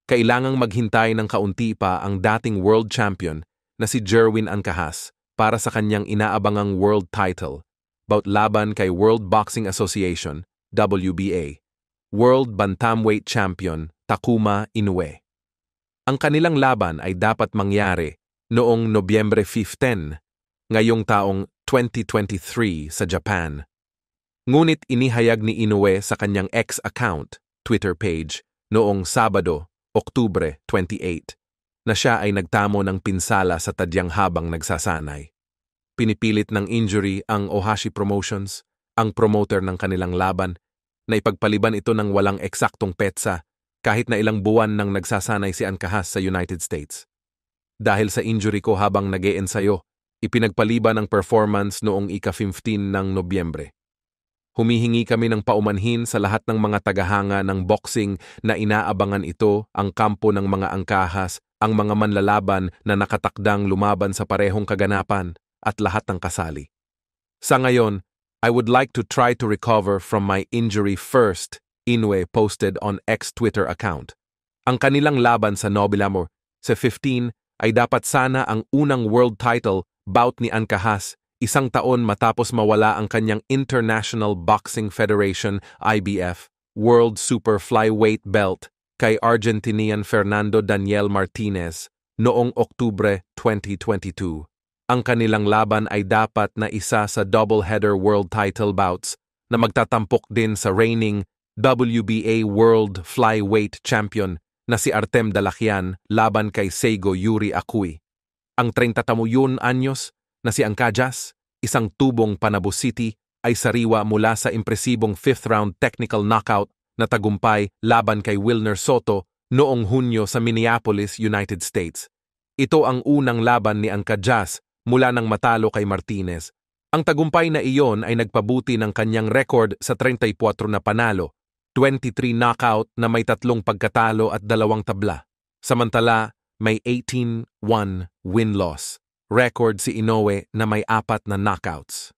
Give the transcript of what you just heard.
kailangang maghintay ng kaunti pa ang dating world champion na si Jerwin Ancajas para sa kanyang inaabangang world title, bout laban kay World Boxing Association, WBA, World Bantamweight Champion Takuma Inoue. Ang kanilang laban ay dapat mangyari noong Nobyembre 15, ngayong taong 2023 sa Japan. Ngunit inihayag ni Inoue sa kanyang X account, Twitter page, noong Sabado, Oktubre 28, na siya ay nagtamo ng pinsala sa tadyang habang nagsasanay. Pinipilit ng injury ang Ohashi Promotions, ang promoter ng kanilang laban, na ipagpaliban ito ng walang eksaktong petsa kahit na ilang buwan nang nagsasanay si Ancajas sa United States. Dahil sa injury ko habang nag-e-ensayo, ipinagpaliban ang performance noong ika-15 ng Nobyembre. Humihingi kami ng paumanhin sa lahat ng mga tagahanga ng boxing na inaabangan ito, ang kampo ng mga angkahas, ang mga manlalaban na nakatakdang lumaban sa parehong kaganapan, at lahat ng kasali. Sa ngayon, I would like to try to recover from my injury first, Inoue posted on X Twitter account. Ang kanilang laban sa Nobilamor sa 15 ay dapat sana ang unang world title bout ni Ancajas, isang taon matapos mawala ang kanyang International Boxing Federation IBF World Super Flyweight belt kay Argentinian Fernando Daniel Martinez noong Oktubre 2022. Ang kanilang laban ay dapat na isa sa double-header world title bouts na magtatampok din sa reigning WBA World Flyweight Champion na si Artem Dalakian laban kay Seigo Yuri Akui. Ang 31 anyos na si Ancajas, isang tubong Panabo-City, ay sariwa mula sa impresibong 5th round technical knockout na tagumpay laban kay Wilner Soto noong Hunyo sa Minneapolis, United States. Ito ang unang laban ni Ancajas mula nang matalo kay Martinez. Ang tagumpay na iyon ay nagpabuti ng kanyang record sa 34 na panalo, 23 knockout na may 3 pagkatalo at 2 tabla. Samantala, may 18-1 win-loss record si Inoue na may 4 na knockouts.